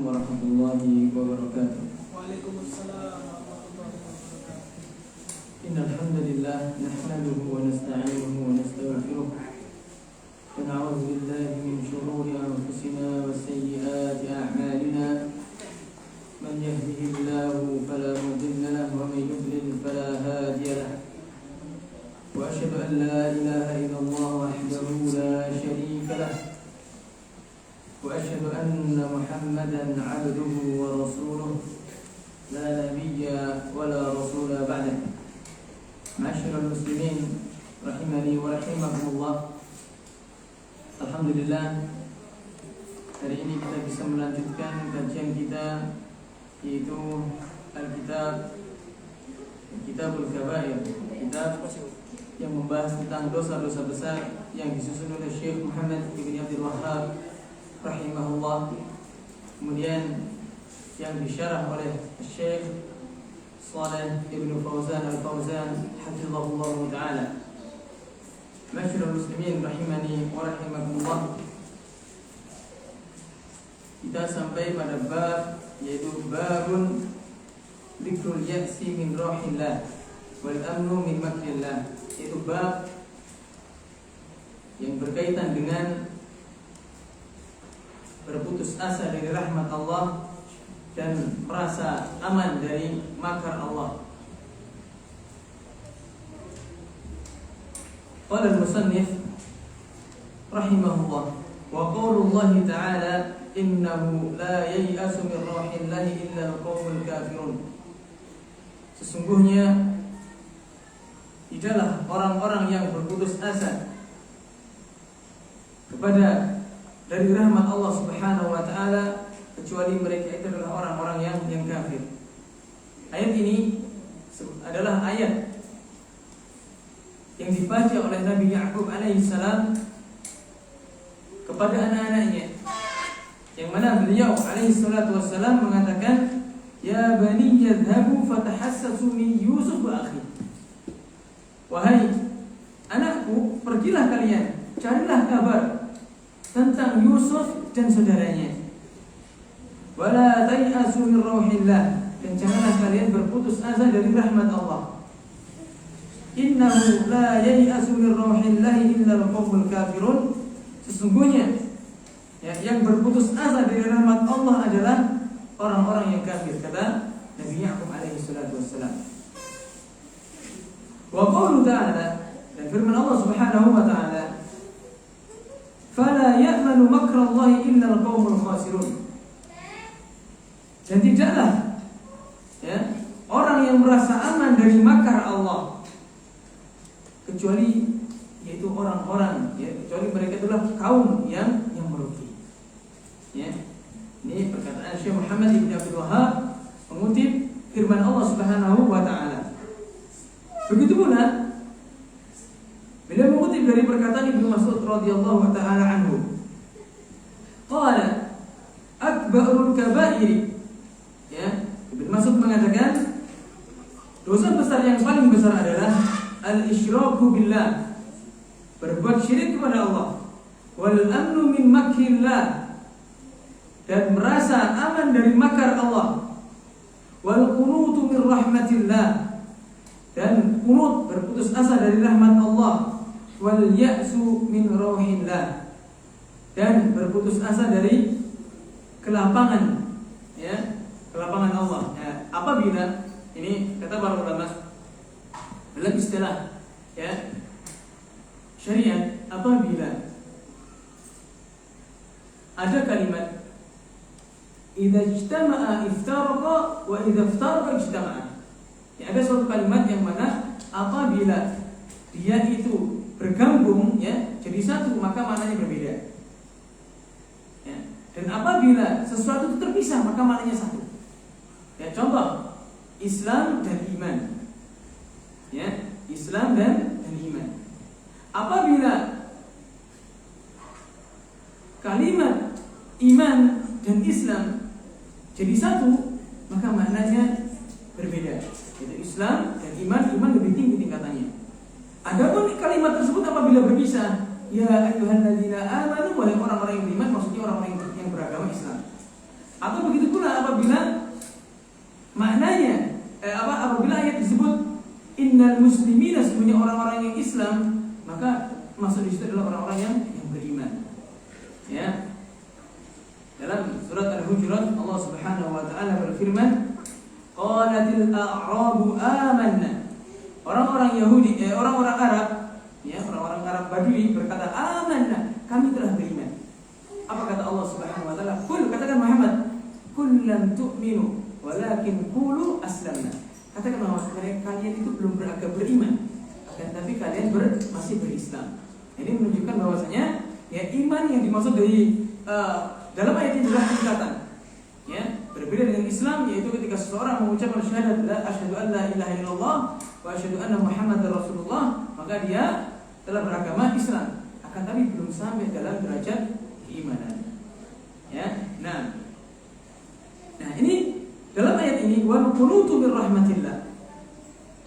warahmatullahi wabarakatuh. Waalaikumsalam warahmatullahi wabarakatuh. Innal hamdalillah nahmaduhu wa nasta'inuhu wa nastaghfiruh wa na'udzu billahi min shururi anfusina wa sayyiati a'malina. Man yahdihillahu fala mudilla lahu wa man yudlil fala hadiya lahu. Wa asyhadu an la ilaha illallah wahdahu la syarika lahu. وأشهد أن محمدا عبده ورسوله لا نبي ولا رسول بعده. معاشر المسلمين rahimani wa rahimakumullah. Alhamdulillah, hari ini kita bisa melanjutkan kajian kita, yaitu Kitabul Kabair, kitab yang membahas tentang dosa-dosa besar yang disusun oleh Syekh Muhammad ibn Abdul Wahhab rahimahullah, kemudian yang disyarah oleh Syekh Shalih ibn Fauzan al-Fauzan hafizahullah ta'ala. Masyarul muslimin rahimani wa rahimakumullah, kita sampai pada bab, yaitu babun dzikrul ya'si min rahillah wal amnu min makrillah, yaitu bab yang berkaitan dengan berputus asa dari rahmat Allah dan merasa aman dari makar Allah. Qala al-musannif rahimahullah, wa qaulullahi ta'ala innahu la yai'asu min rahillahi illa al-qaumul kafirun. Sesungguhnya tidaklah orang-orang yang berputus asa dari rahmat Allah Subhanahu wa taala kecuali mereka itu adalah orang-orang yang kafir. Ayat ini adalah ayat yang dibaca oleh Nabi Ya'qub alaihi salam kepada anak-anaknya, yang mana beliau alaihi salatu wassalam mengatakan, ya bani yadhhabu fatahassasu min Yusuf wa akhi. Wahai anakku, pergilah kalian, carilah kabar tentang Yusuf dan saudaranya. Wala tai'asu min rauhillah, dan janganlah kalian berputus asa dari rahmat Allah. Innahu la yai'asu min rauhillah illa al-qaumul kafirun. Sesungguhnya yang berputus asa dari rahmat Allah adalah orang-orang yang kafir, kata Nabi Ya'qub alaihi salatu wassalam. Wa qaulu ta'ala, dan firman Allah Subhanahu wa ta'ala, fala ya'manu makrallahi illa al-qaumul khasirun. Dan tidaklah orang yang merasa aman dari makar Allah kecuali yaitu orang-orang kecuali mereka itulah kaum yang merugi. Ini perkataan Syekh Muhammad ibn Abdul Wahhab mengutip firman Allah Subhanahu wa taala. Begitu pula beliau mengutip dari perkataan Ibnu Mas'ud radhiyallahu taala anhu. Qala akbarul kaba'ir. Ibnu Mas'ud mengatakan dosa besar yang paling besar adalah al-isyraku billah, berbuat syirik kepada Allah, wal amnu min makrillah, dan merasa aman dari makar Allah, wal qunutu min rahmatillah, dan kunut berputus asa dari rahmat Allah, wal ya'su min rauhillah, dan berputus asa dari kelapangan kelapangan Allah. Apabila ini kata para ulama dalam istilah syariat, apabila ada kalimat idza ijtama'a iftaraqa wa idza iftaraqa ijtama'a, ada suatu kalimat yang mana apabila dia itu bergabung jadi satu, maka maknanya berbeda. Dan apabila sesuatu itu terpisah, maka maknanya satu. Contoh, Islam dan iman. Islam dan iman. Apabila kalimat iman dan Islam jadi satu, maka maknanya berbeda. Yaitu Islam dan iman lebih tinggi tingkatannya. Adapun kalimat tersebut apabila berpisah, ya ayyuhalladzina amanu, wahai orang-orang yang beriman, maksudnya orang-orang yang beragama Islam. Atau begitu pula apabila maknanya apabila ayat disebut innal muslimina, sebenarnya orang-orang yang Islam, maka maksud itu adalah orang-orang yang beriman. Ya. Dalam surat Al-Hujurat Allah Subhanahu wa taala berfirman, qalatil a'rabu amanna. Orang-orang Yahudi, orang-orang Arab, ya, orang-orang Arab Badui berkata, amanna, kami telah beriman. Apa kata Allah Subhanahu wa taala? Qul, katakan Muhammad, qul lam tu'minu walakin qulu aslamna. Katakan bahwa kalian itu belum beriman, akan tapi kalian masih berislam. Ini menunjukkan bahwasanya ya iman yang dimaksud dari dalam ayat ini adalah tingkatan. Ya, berbeda dengan Islam, yaitu ketika seseorang mengucapkan syahadat la asyhadu an la ilaha illallah wa asyhadu anna Muhammadar Rasulullah, maka dia telah beragama Islam, akan tapi belum sampai dalam derajat keimanan. Ya. Nah, ini dalam ayat ini wal qunutu mir rahmatillah,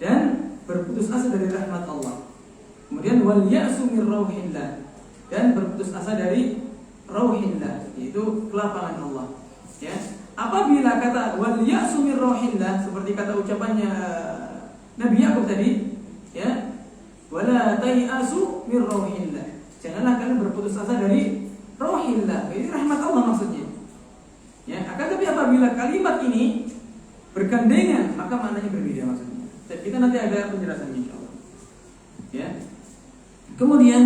dan berputus asa dari rahmat Allah. Kemudian wal ya'su mir rauhillah, dan berputus asa dari rauhillah, yaitu kelapangan Allah. Ya. Apabila kata wal ya'su mir rauhillah, seperti kata ucapannya Nabi Yakub tadi, ya, wala tai'asu mir rauhillah, janganlah kalian berputus asa dari rauhillah, ini rahmat Allah maksudnya. Ya, akan tapi apabila kalimat ini bergandengan, maka maknanya berbeda maksudnya. Kita nanti ada penjelasannya insyaallah. Ya. Kemudian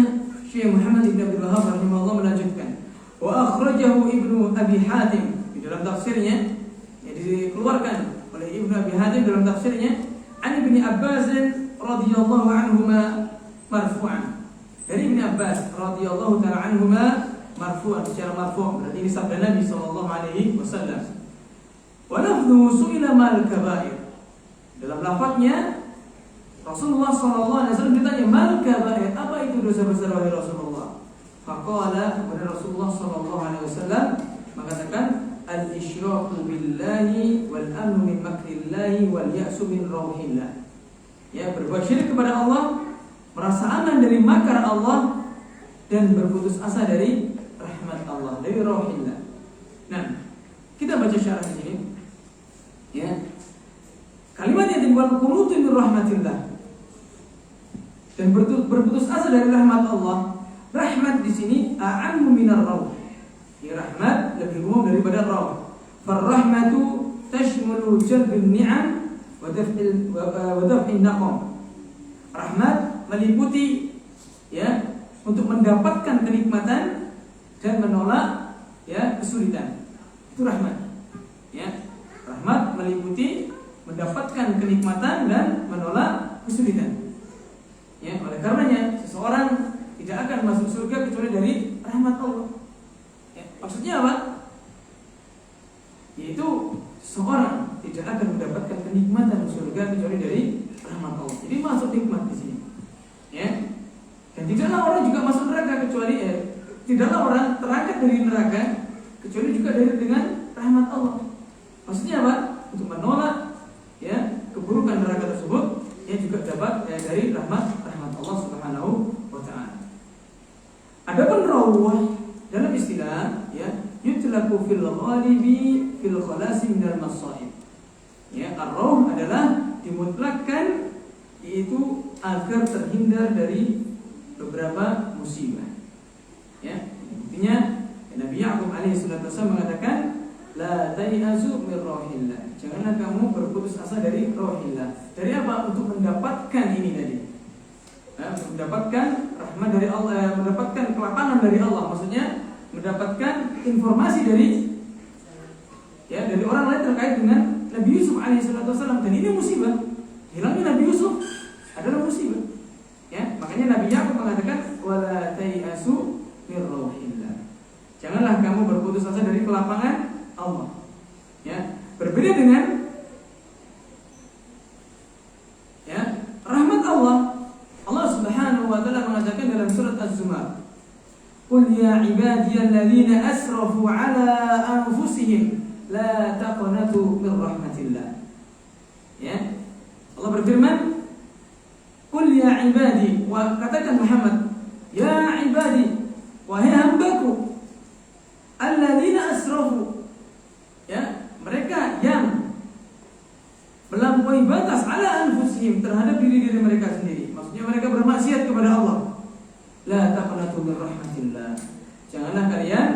Syekh Muhammad bin Abdul Wahhab rahimahullah melanjutkan, wa akhrajahu Ibnu Abi Hatim di dalam tafsirnya, yang dikeluarkan oleh Ibnu Abi Hatim dalam tafsirnya, an Ibnu Abbas radhiyallahu anhuma marfu'an. Dari Ibnu Abbas radhiyallahu taala anhuma marfu'an, secara marfu', berarti ini sabda Nabi sallallahu alaihi wasallam. Wa lafdhu su'ila mal kaba'ir. Dalam lafaznya Rasulullah sallallahu alaihi wasallam ditanya mal kaba'ir, apa itu dosa besar wahai Rasulullah? Faqala, kepada Rasulullah sallallahu alaihi wasallam mengatakan al-isyraku billahi wal amnu min makrillahi wal ya'su min rauhillah. Ya, berbuat syirik kepada Allah, merasa aman dari makar Allah, dan berputus asa dari rahmat Allah, dari rauhillah. Nah, kita baca syarah di sini. Ya. Kalimat yang dibuat qunutu min rahmatillah, dan berputus asa dari rahmat Allah. Rahmat di sini a'ammu minar rauh. Ya, rahmat lebih umum daripada rauh. Farrahmatu tashmulu jalbin ni'am wa daf'in naqam. Rahmat meliputi, ya, untuk mendapatkan kenikmatan dan menolak, ya, kesulitan. Itu rahmat. Ya. Rahmat meliputi mendapatkan kenikmatan dan menolak kesulitan. Ya, oleh karenanya seseorang tidak akan masuk surga kecuali dari rahmat Allah. Ya, maksudnya apa? Yaitu seseorang tidak akan mendapatkan kenikmatan surga kecuali dari rahmat Allah. Jadi masuk nikmat di sini. Ya. Dan tidaklah orang juga masuk neraka kecuali tidaklah orang terangkat dari neraka kecuali juga dengan rahmat Allah. Maksudnya apa? Untuk menolak, ya, keburukan neraka tersebut, ya, juga dapat, ya, dari rahmat Allah Subhanahu wa taala. Adapun rawah dalam istilah, ya, yutlaqu fil ghalibi fil khalasi minal masaib. Ya, ar-rawh adalah dimutlakkan, yaitu agar terhindar dari beberapa musibah. Ya, intinya Nabi Yakub alaihi salatu wasallam mengatakan la tai'azu mir rauhillah. Janganlah kamu berputus asa dari rauhillah. Dari apa? Untuk mendapatkan ini tadi. Mendapatkan rahmat dari Allah, mendapatkan kelapangan dari Allah, maksudnya mendapatkan informasi dari, ya, dari orang lain terkait dengan Nabi Yusuf alaihissalam. Dan ini musibah, hilangnya Nabi Yusuf adalah musibah. Ya, makanya Nabi Yakub mengatakan wala tai'asu mir rauhillah. Janganlah kamu berputus asa dari kelapangan Allah. Ya, berbeda dengan, ya, rahmat Allah. Allah Subhanahu wa taala mengatakan dalam surat Az-Zumar, "Qul ya ibadiyalladzina asrafu ala anfusihim la taqnatu min rahmatillah." Ya. Allah berfirman, "Qul ya ibadi," wa katakan Muhammad, "Ya ibadi, wahai hambaku, alladzina asrafu," melampaui batas ala anfusihim terhadap diri-diri mereka sendiri. Maksudnya mereka bermaksiat kepada Allah. La taqnatu min rahmatillah. Janganlah kalian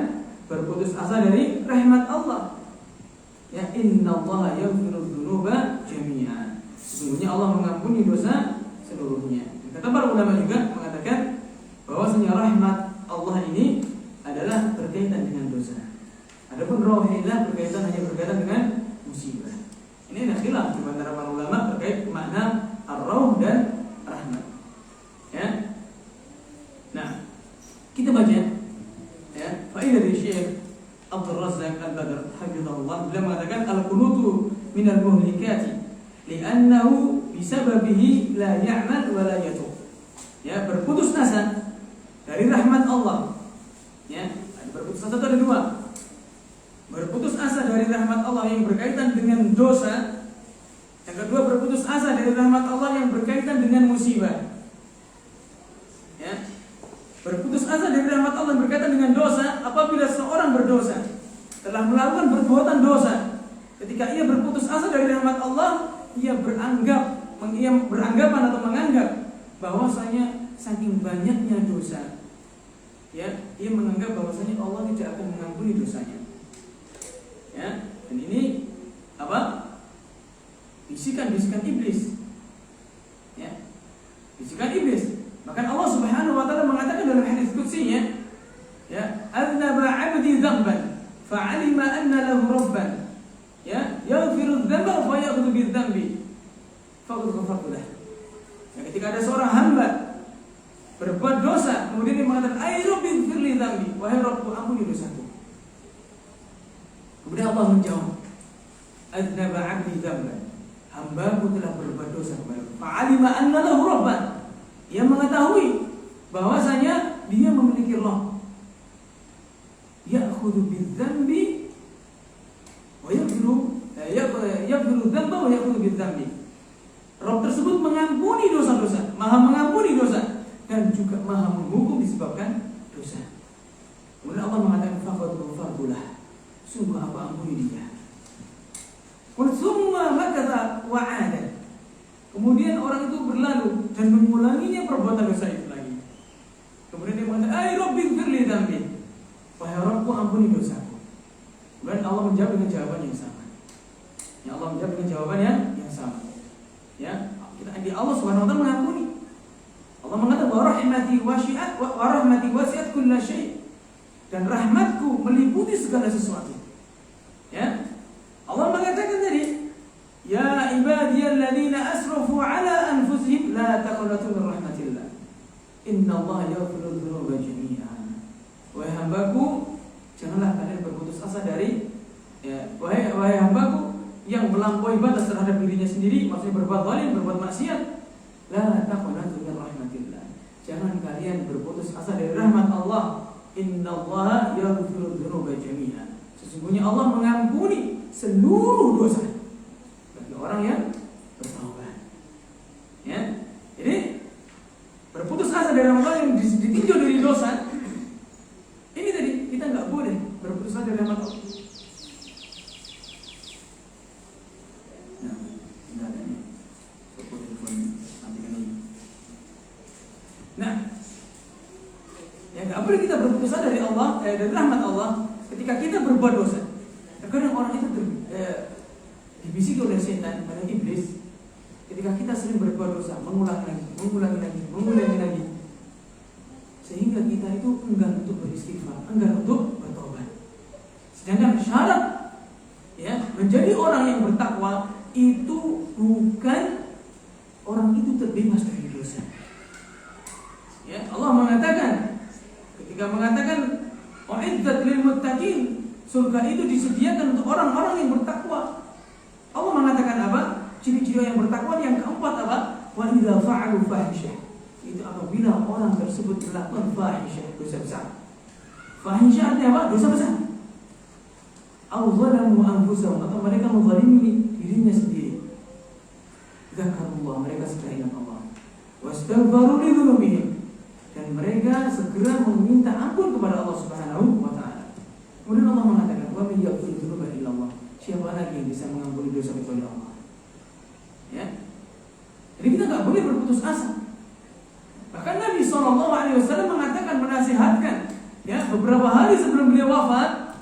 berputus asa dari rahmat Allah. Ya, innallaha yaghfiru dzunuba jami'an. Sesungguhnya Allah mengampuni dosa seluruhnya. Kata para ulama juga mengatakan bahwasanya rahmat Allah ini adalah berkaitan dengan dosa. Adapun rauhillah hanya berkaitan dengan musibah. Ini ada khilaf di antara para ulama terkait makna ar-rauh dan rahmat. Ya. Nah, kita baca ya, faedah dari Syekh Abdul Razzaq Al-Badr hafizahullah, beliau mengatakan al-qunutu minal muhlikati li'annahu bisababihi la ya'mal wa la yatub. Ya, berputus asa dari rahmat Allah. Ya, berputus asa itu ada dua. Berputus asa dari rahmat Allah yang berkaitan dengan dosa. Yang kedua, berputus asa dari rahmat Allah yang berkaitan dengan musibah. Ya. Berputus asa dari rahmat Allah yang berkaitan dengan dosa apabila seorang berdosa, telah melakukan perbuatan dosa. Ketika ia berputus asa dari rahmat Allah, ia beranggapan atau menganggap bahwasanya saking banyaknya dosa, ya, ia menganggap bahwasanya Allah tidak akan mengampuni dosanya. Ya, dan ini apa? Bisikan-bisikan iblis. Ya. Bisikan iblis. Bahkan Allah Subhanahu wa taala mengatakan dalam hadis qudsinya, ya, "Aznaba 'abdi dzamban fa'alima anna lahu rabban." Ya, yaghfiru dzamba wa ya'khudhu bidzambi. Faqad ghafartu lah. Ya, ketika ada seorang hamba berbuat dosa, kemudian dia mengatakan, "Ai rabbi ighfirli dzambi." Wahai Rabbku, ampuni dosaku. Kemudian Allah menjawab, "Aznaba 'abdi dzamban." Hambaku telah berbuat dosa kepadaku. Fa'alima anna lahu rabban. Ia mengetahui bahwasanya dia memiliki Rabb. Ya'khudhu bidzambi wa yaghfiru dzamba wa ya'khudhu bidzambi. Rabb tersebut mengampuni dosa-dosa, Maha mengampuni dosa dan juga Maha menghukum disebabkan dosa. Kemudian Allah mengatakan faqad ghafartu lah. Sungguh aku ampuni dia. Summa makatha wa 'ada. Kemudian orang itu berlalu dan mengulanginya perbuatan dosa itu lagi. Kemudian dia mengatakan, "Ai rabbi ighfirli dzambi." Wahai Rabbku, ampuni dosaku. Kemudian Allah menjawab dengan jawaban yang sama. Ya, Allah menjawab dengan jawaban yang sama. Ya, Allah Subhanahu wa taala mengampuni. Allah mengatakan bahwa rahmati wasi'at kulla syai'. Dan rahmatku meliputi segala sesuatu. Ya. Allah mengatakan tadi, "Ya ibadiyalladzina asrafu ala anfusihim la taqnatu min rahmatillah. Innallaha yaghfiru dzunuba jami'an." Wahai hambaku, janganlah kalian berputus asa dari wahai hambaku yang melampaui batas terhadap dirinya sendiri, maksudnya berbuat zalim, berbuat maksiat. La taqnatu min rahmatillah. Jangan kalian berputus asa dari rahmat Allah. Innallaha yaghfiru dzunuba jami'an. Sesungguhnya Allah mengampuni seluruh dosa bagi orang yang bertaubat. Ya. Jadi berputus asa dari rahmat Allah yang ditinjau dari dosa. Ini tadi kita nggak boleh berputus asa dari rahmat Allah. Nah, tidak ada nih. Nah, ya nggak boleh kita berputus asa dari Allah, dari rahmat Allah ketika kita berbuat dosa. Kadang orang itu dibisiki oleh setan, oleh iblis. Ketika kita sering berbuat dosa, mengulangi lagi, sehingga kita itu enggan untuk beristighfar, enggan untuk bertobat. Sedangkan syarat ya menjadi orang yang bertakwa itu bukan orang itu terbebas dari dosa. Ya, Allah mengatakan ketika mengatakan u'iddat lil muttaqin, surga itu disediakan untuk orang-orang yang bertakwa. Allah mengatakan apa? Ciri-ciri yang bertakwa yang keempat apa? Wa idza fa'alu fahisyah. Itu apabila orang tersebut melakukan fahisyah, dosa besar. Fahisyah artinya apa? Dosa besar. Aw zalamu anfusahum, atau mereka menzalimi dirinya sendiri. Zakarullah, mereka segera ingat Allah. Wastaghfaru li dzunubihim, dan mereka segera meminta ampun kepada Allah Subhanahu wa taala. Kemudian Allah mengatakan, "Wa may yaghfiru dzunuba illa Allah." Siapa lagi yang bisa mengampuni dosa kecuali Allah? Ya, Jadi kita nggak boleh berputus asa. Bahkan Nabi SAW mengatakan, menasihatkan, ya, beberapa hari sebelum beliau wafat,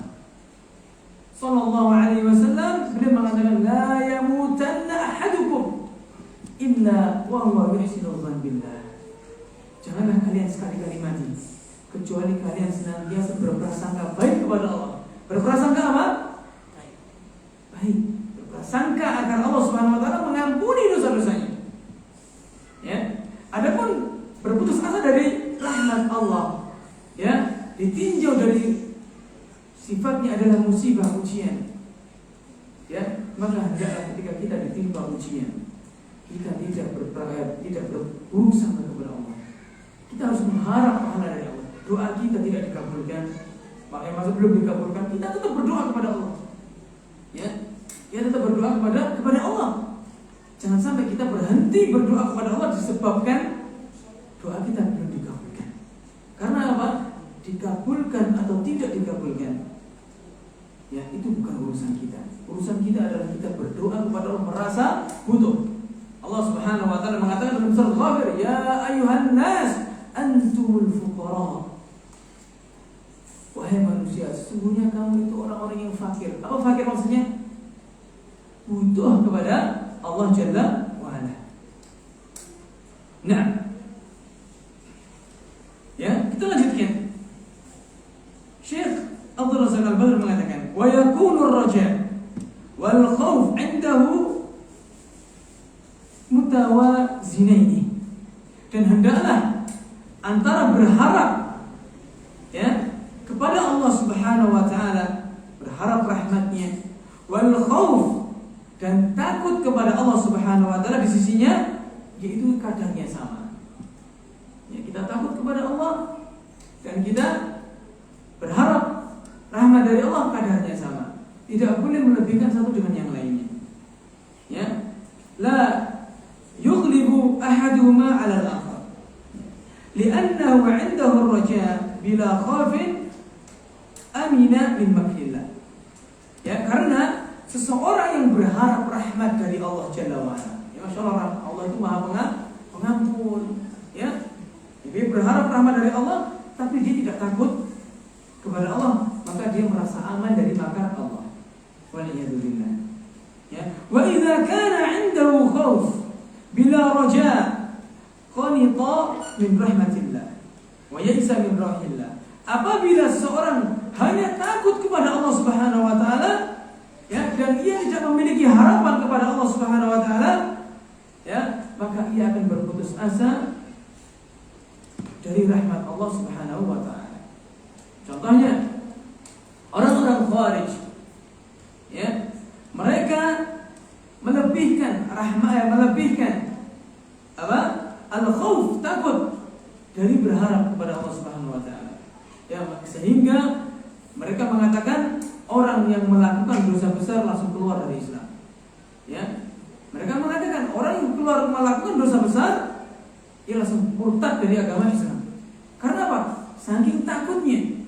SAW beliau mengatakan, la yamutanna ahadukum illa wa huwa yuhsinu dzan billah. Janganlah kalian sekali-kali mati kecuali kalian senantiasa berprasangka baik kepada Allah. Berprasangka apa? Baik. Berprasangka agar Allah Subhanahu wa taala mengampuni dosa-dosanya. Ya. Adapun berputus asa dari rahmat Allah, ya, ditinjau dari sifatnya adalah musibah, ujian, ya, maka hendaklah ketika kita ditimpa ujian, kita tidak berburuk sangka kepada Allah. Kita harus mengharap pahala dari Allah. Doa kita tidak dikabulkan, makanya masa belum dikabulkan, kita tetap berdoa kepada Allah, ya, kita tetap berdoa kepada Allah. Jangan sampai kita berhenti berdoa kepada Allah disebabkan doa kita belum dikabulkan. Karena apa? Dikabulkan atau tidak dikabulkan, ya, itu bukan urusan kita. Urusan kita adalah kita berdoa kepada Allah merasa butuh. Allah Subhanahu wa taala mengatakan dalam surat Ghafir, ya ayyuhan nas antumul fuqara. Wahai manusia, sesungguhnya kamu itu orang-orang yang fakir. Apa fakir maksudnya? Butuh kepada Allah Jalla wa Ala. Nah, ya, kita lanjutkan. Syekh Abdul Razak Al-Badr mengatakan, wa yakunu ar-raja wal khauf 'indahu mutawazinaini. Dan hendaklah antara berharap, ya, kepada Allah Subhanahu wa taala, berharap rahmatnya, wal khauf, dan takut kepada Allah Subhanahu wa taala di sisinya, yaitu kadarnya sama. Ya, kita takut kepada Allah dan kita berharap rahmat dari Allah, kadarnya sama. Tidak boleh melebihkan satu dengan yang lainnya. Ya, la yughlibu ahaduhuma 'ala al-akhar. Li'annahu 'indahu ar-raja bila khawfin amina min makrillah. Ya, karena seseorang yang berharap rahmat dari Allah Jalla wa Ala, ya, Masya Allah, Allah itu Maha Pengampun, ya. Dia berharap rahmat dari Allah, tapi dia tidak takut kepada Allah, maka dia merasa aman dari makar Allah. Waliyadzubillah. Ya, wa idza kana 'indahu khauf bila raja qanita min rahmatillah wa ya'isa min rahillah. Apabila seorang hanya takut kepada Allah Subhanahu wa taala, ya, dan ia tidak memiliki harapan kepada Allah Subhanahu wa taala, ya, maka ia akan berputus asa dari rahmat Allah Subhanahu wa taala. Contohnya orang-orang Khawarij, ya, mereka melebihkan apa? Al-khauf, takut, dari berharap kepada Allah Subhanahu wa taala. Ya, sehingga mereka mengatakan orang yang melakukan dosa besar langsung keluar dari Islam. Ya. Mereka mengatakan orang yang keluar melakukan dosa besar, ia langsung murtad dari agama Islam. Karena apa? Saking takutnya.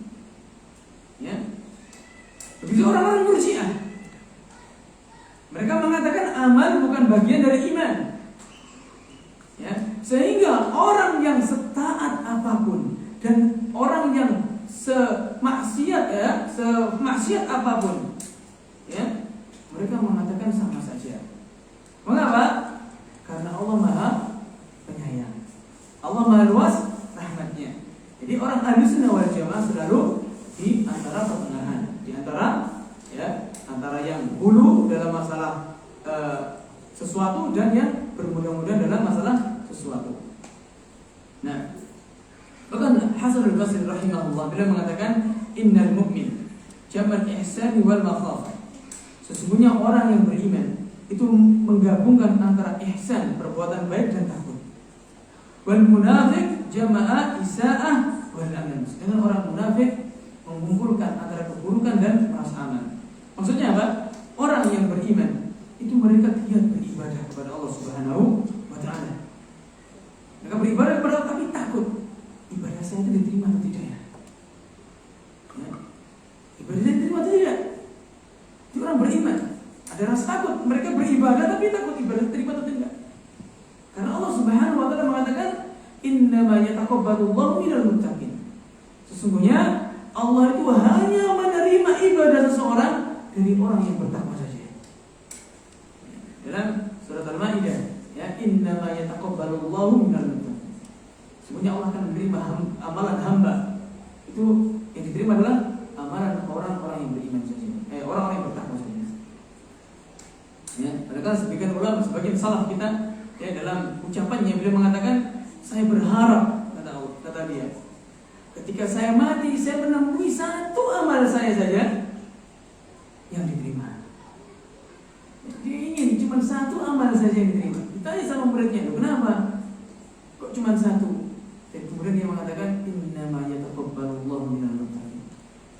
Ya. Begitu orang-orang Murji'ah. Mereka mengatakan amal bukan bagian dari iman. Ya. Sehingga orang yang setaat apapun dan orang yang semaksiat apapun, ya, mereka mengatakan sama saja. Mengapa? Karena Allah Maha Penyayang, Allah Maha Luas rahmatnya. Jadi orang Ahlussunnah wal Jamaah selalu di antara pertengahan, di antara, ya, antara yang hulu dalam masalah sesuatu dan yang bermudah-mudahan dalam masalah sesuatu. Nah, bahkan Hasan al-Basri rahimahullah beliau mengatakan, innal mu'min jamal ihsan wal makhafah. Sesungguhnya orang yang beriman itu menggabungkan antara ihsan, perbuatan baik, dan takut. Wal munafiq jama'a isaa'ah wal aman. Dengan orang munafik mengumpulkan antara keburukan dan merasa aman. Maksudnya apa? Orang yang beriman itu mereka giat beribadah kepada Allah Subhanahu wa taala. Mereka beribadah kepada Allah tapi takut, ibadah saya itu diterima atau tidak ya? Ya. Ibadah saya diterima atau tidak? Itu orang beriman. Ada rasa takut. Mereka beribadah tapi takut ibadah diterima atau tidak. Karena Allah Subhanahu wa taala mengatakan innama yataqabbalullahu minal muttaqin. Sesungguhnya Allah itu hanya menerima ibadah seseorang dari orang yang bertakwa saja. Dalam surat Al-Maidah, ya, innama yataqabbalullahu minal muttaqin. Sesungguhnya Allah akan menerima amalan hamba. Itu yang diterima adalah amalan orang-orang yang beriman saja. Orang-orang yang bertakwa saja. Ya, padahal sebagian ulama, sebagian salaf kita, ya, dalam ucapannya beliau mengatakan, saya berharap, kata dia, ketika saya mati, saya menemui satu amal saya saja yang diterima. Dia ingin cuma satu amal saja yang diterima. Ditanya sama muridnya, kenapa? Kok cuma satu? Dan kemudian dia mengatakan, innama yataqabbalullahu minal muttaqin.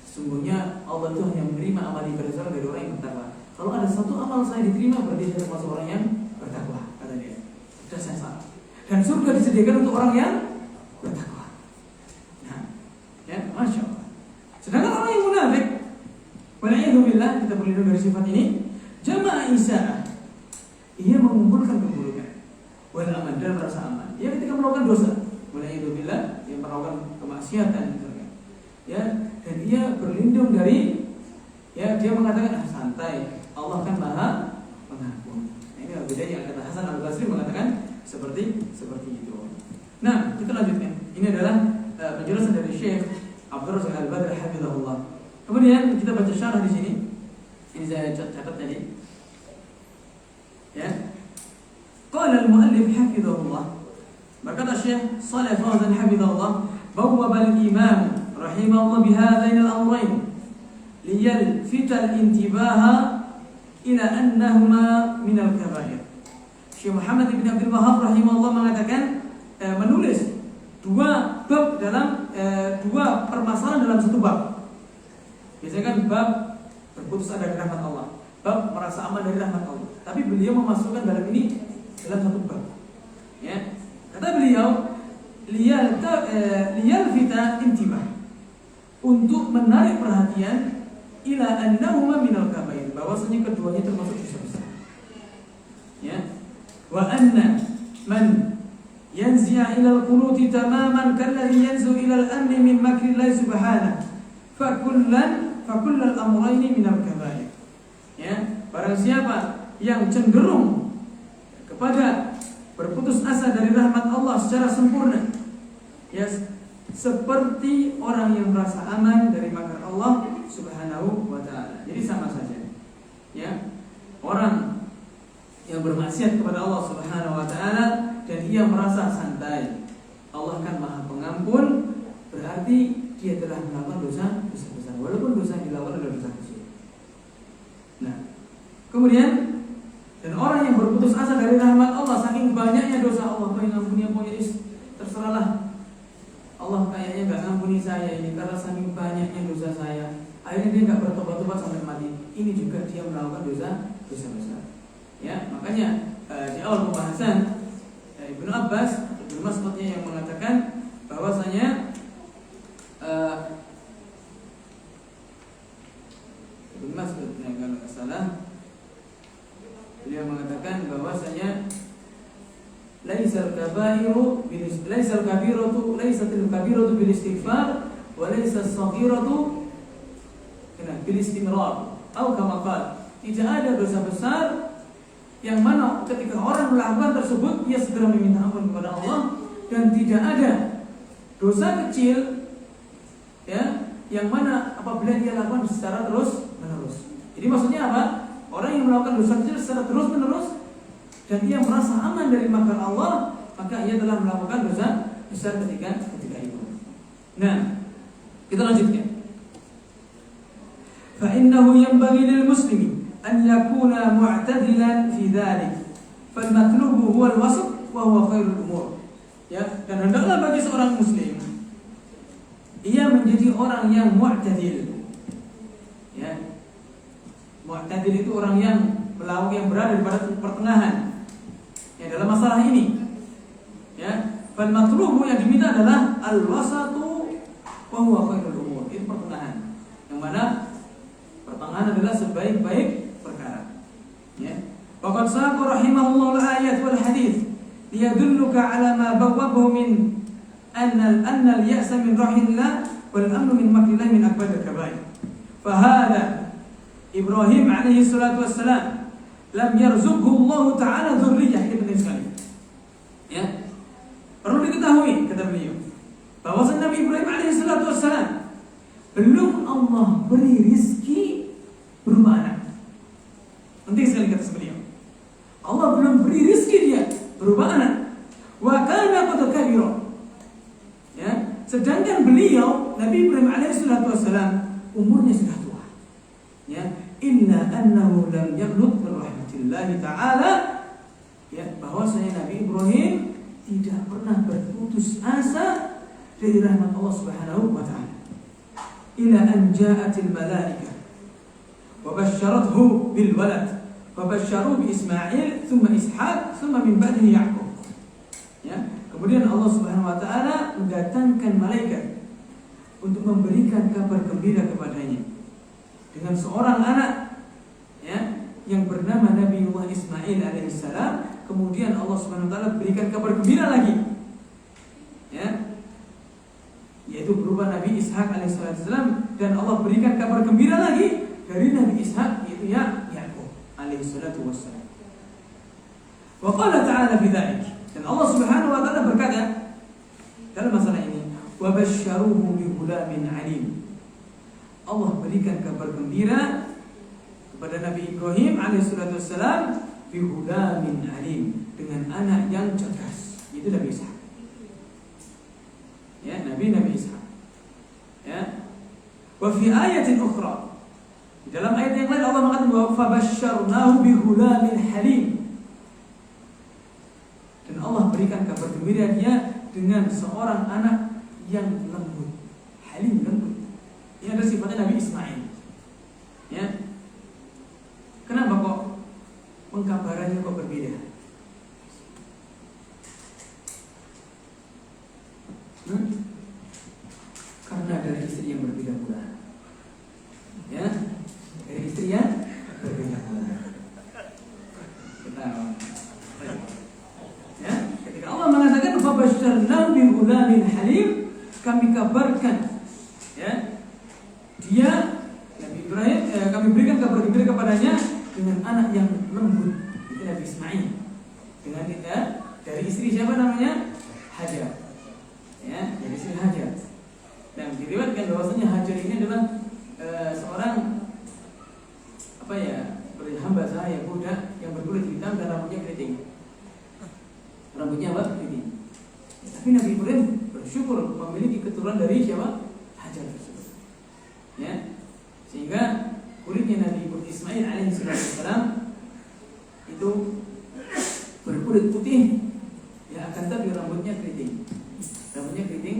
Sesungguhnya Allah itu hanya menerima amal ibadah dari orang yang bertakwa. Kalau ada satu amal saya diterima, berarti saya termasuk orang yang bertakwa, kata dia. Sudah saya salah. Dan surga disediakan untuk orang yang bertakwa. Nah, ya, masya Allah. Sedangkan orang yang munafik, wala'iyadzubillah, kita berlindung dari sifat ini, jama'a isa'ah, ia mengumpulkan keburukan, wal aman, dan merasa aman. Ia ketika melakukan dosa, wala'iyadzubillah, ia melakukan kemaksiatan, ya, dan ia berlindung dari, ya, dia mengatakan santai, Allah kan maha pengampun. Nah, ini bedanya. Kata Hasan Al-Basri mengatakan seperti itu. Nah, kita lanjutkan. Ini adalah penjelasan dari Syekh Abdul Razak Al-Badr hafizahullah. Kemudian kita baca syarah di sini. Ini saya catat tadi. Ya. Qala al-muallif hafizahullah. Berkata Syekh Shalih Fauzan hafizahullah, bawwaba al-imam rahimahullah bihadain al-amrayn liyalfita al-intibaha ila annahuma min al-kabair. Syekh Muhammad bin Abdul Wahhab rahimahullah mengatakan menulis dua bab dalam dua permasalahan dalam satu bab. Biasanya kan bab berputus asa dari rahmat Allah, bab merasa aman dari rahmat Allah. Tapi beliau memasukkan dalam ini dalam satu bab. Ya. Kata beliau, liyalfita intibah, untuk menarik perhatian ila annahuma minal kabair, bahwasanya keduanya termasuk dosa besar. Ya. Wa anna man yanzi'a ila al-qunuti tamaman kalladhi yanzu ila al-amni min makrillah subhanahu fa kullal amrayni minal kabair. Ya, barang siapa yang cenderung kepada berputus asa dari rahmat Allah secara sempurna, ya, seperti orang yang merasa aman dari makar Allah Subhanahu wa ta'ala. Jadi sama saja. Ya. Orang yang bermaksiat kepada Allah Subhanahu wa ta'ala dan ia merasa santai, Allah kan Maha Pengampun, berarti dia telah melakukan dosa besar, walaupun dosa yang dilakukan adalah dosa kecil. Nah, kemudian, dan orang yang berputus asa dari rahmat Allah, saking banyaknya dosa Allah, pengen ampuni terserahlah, Allah kayaknya gak ngampuni saya ini karena saking banyaknya dosa saya. Akhirnya dia gak bertobat-tobat sampai mati. Ini juga dia melakukan dosa besar. Ya, makanya di awal pembahasan Ibnu Abbas atau Ibnu Mas'udnya yang mengatakan bahwasanya Ibnu Mas'ud, kalau tidak salah, beliau mengatakan bahwasanya laisal kabiratu bil istighfar wa laisas saghiratu bil istimrar, atau kama qala, tidak ada dosa besar yang mana ketika orang melakukan tersebut ia segera meminta ampun kepada Allah, dan tidak ada dosa kecil, ya, yang mana apabila dia lakukan secara terus menerus. Jadi maksudnya apa? Orang yang melakukan dosa kecil secara terus menerus dan ia merasa aman dari makar Allah, maka ia telah melakukan dosa besar ketika itu. Nah, kita lanjutkan. Fa innahu yanbaghi lil muslimi an yakuna mu'tadilan fi dhalik. Fal matlubu huwa al-wasat wa huwa khairul umur. Ya, dan hendaklah bagi seorang muslim ia menjadi orang yang mu'tadil. Ya. Mu'tadil itu orang yang berada pada pertengahan, ya, dalam masalah ini. Ya, fal matlubu yang diminta adalah al-wasatu wa huwa khairul umur. Itu pertengahan. Yang mana pertengahan adalah sebaik-baik perkara. Ya. Faqad saqa rahimahullah al-ayat wal hadits liyadulluka ala ma bawwabahu min anna al-ya'sa min rahillah wal amnu min makrillah min akbar al-kabair. Fa hadha Ibrahim alaihi salatu wassalam lam yarzuqhu Allah taala dzurriyyah, itu penting sekali. Ya. Perlu diketahui kata beliau bahwa Nabi Ibrahim alaihi salatu wassalam belum Allah beri rizki berupa anak. Penting sekali kata beliau. Allah belum beri rizki dia berupa anak. Wa kana qad kabira. Ya, sedangkan beliau Nabi Ibrahim alaihi salatu wassalam umurnya sudah tua. Ya, inna annahu lam yaqnut min rahmatillah taala. Ya, bahwasanya Nabi Ibrahim tidak pernah berputus asa dari rahmat Allah Subhanahu wa taala. Ila an ja'atil malaikah wa basyarathu bil walad wa basyaruhu bi Ismail thumma Ishaq thumma min ba'dihi Yaqub. Ya, kemudian Allah Subhanahu wa taala mendatangkan malaikat untuk memberikan kabar gembira kepadanya dengan seorang anak, ya, yang bernama Nabiullah Ismail alaihissalam. Kemudian Allah Subhanahu wa taala berikan kabar gembira lagi, ya, yaitu berupa Nabi Ishaq alaihissalam, dan Allah berikan kabar gembira lagi dari Nabi Ishaq, yaitu Yaqub alaihissalam. Wa qala ta'ala fi dzalik, dan Allah Subhanahu wa taala berkata dalam masalah ini, wa basyaruhu bi ghulamin alim. Allah berikan kabar gembira kepada Nabi Ibrahim alaihissalam bi ghulamin alim, dengan anak yang cerdas, itu Nabi Ishaq. Ya, Nabi Ishaq. Ya. Wa fi ayatin ukhra, di dalam ayat yang lain Allah mengatakan wa fabasyarnahu bi ghulamin halim, dan Allah berikan kabar gembira dia dengan seorang anak yang lembut, halim, lembut. Ini adalah sifatnya Nabi Ismail. Ya. Kenapa kok pengkabarannya kok berbeda? Karena dari istri yang berbeda pula. Ya, dari istri yang berbeda pula. Ya, ketika Allah mengatakan fabasyarnahu bi ghulamin halim, kami kabarkan, ya, dia Nabi Ibrahim, kami berikan kabar gembira kepadanya dengan anak yang lembut, itu Nabi Ismail. Dengan kita dari istri siapa namanya? Hajar. Ya, dari istri Hajar. Dan diriwayatkan bahwasanya Hajar ini adalah seorang hamba sahaya budak yang berkulit hitam dan rambutnya keriting. Rambutnya apa? Keriting. Tapi Nabi Ibrahim bersyukur memiliki keturunan dari siapa? Hajar tersebut. Ya, sehingga kulitnya Nabi Ismail alaihissalam itu berkulit putih, ya, akan tapi rambutnya keriting. Rambutnya keriting,